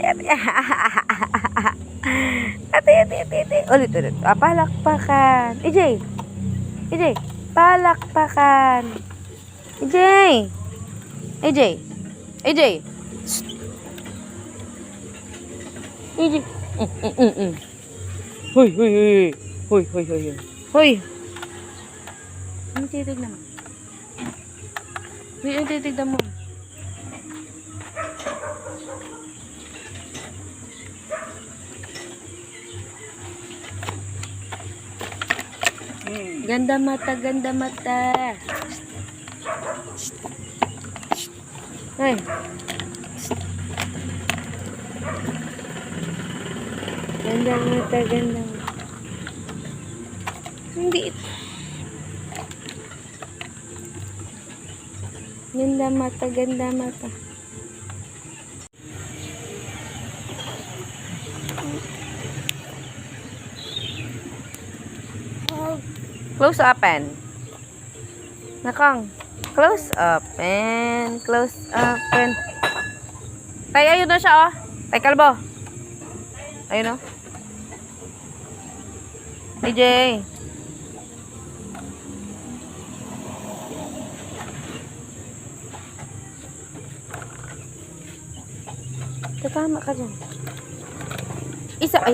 ate. Ate. Ulit. Palakpakan. EJ. Palakpakan. EJ. Shh. EJ. Hoy. Ano titignan mo? Ano titignan mo? Ganda mata. Hey. Ganda mata. Hindi. Ganda mata. Close open. Nakang. Close open. Tay, ayun na siya, oh. Tay, kalbo. Ayun, oh. DJ. Tama ka dyan. Isa, ay.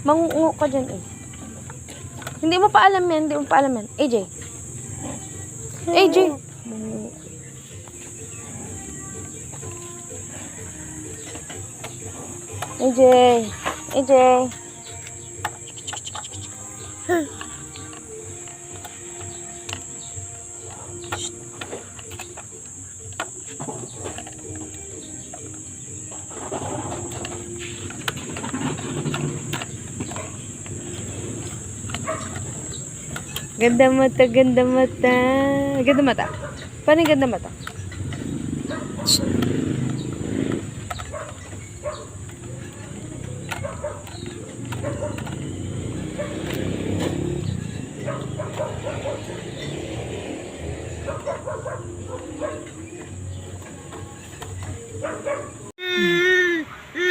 Mangungo ka dyan, eh. Hindi mo pa alam yan. AJ. Ganda mata. Paano yung ganda mata?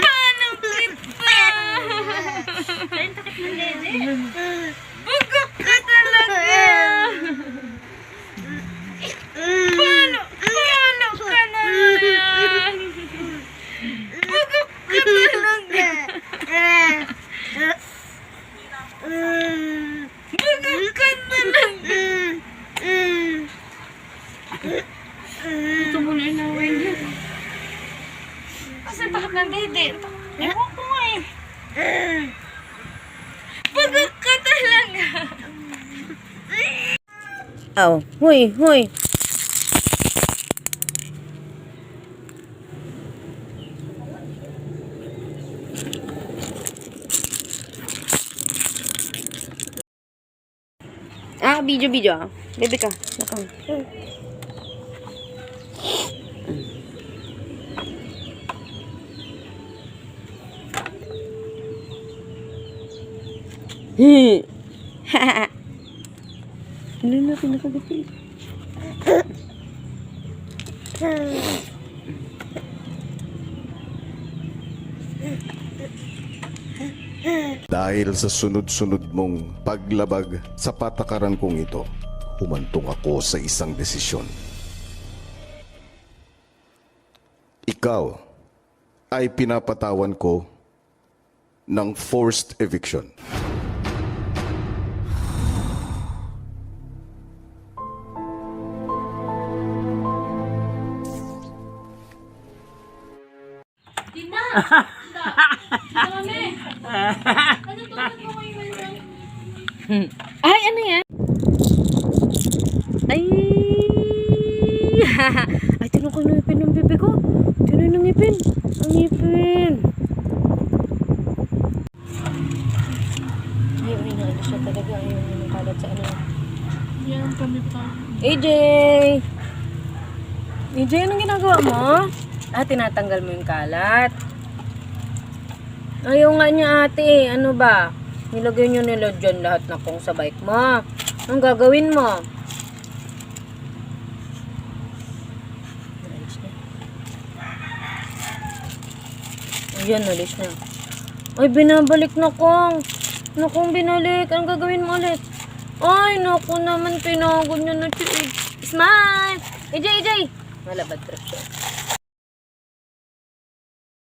Paano kita? Ayun, takip ng dede. Bugok ka talaga. Paano ka naman? Bugok ka talaga. Ito mo na inaway niya. Kasi takip ng dede. Ewan ko nga eh. Bugok ka talaga. Oh, huy. Video. Bebe ka. Nakang. Ano na pinakagapit? Dahil sa sunod-sunod mong paglabag sa patakaran kong ito, humantong ako sa isang desisyon. Ikaw ay pinapatawan ko ng forced eviction. Ay, ano yan? Ay! Ay, tinong ko ng ngipin ng bebe ko. Tinong ng ngipin. Ang ngipin. Ay, na ano siya talaga. Ayaw yung kalat sa ano. Yan, kami pa. AJ! AJ, anong ginagawa mo? Tinatanggal mo yung kalat. Ayaw nga niya ate. Ano ba? Nilagay nyo nila dyan lahat na kung sa bike mo. Anong gagawin mo? Ayan, alis na. Ay, binabalik na kong. Nakong binalik. Anong gagawin mo ulit? Ay, naku naman. Pinagod niya na si AJ. Smile! AJ! Malabad trip siya.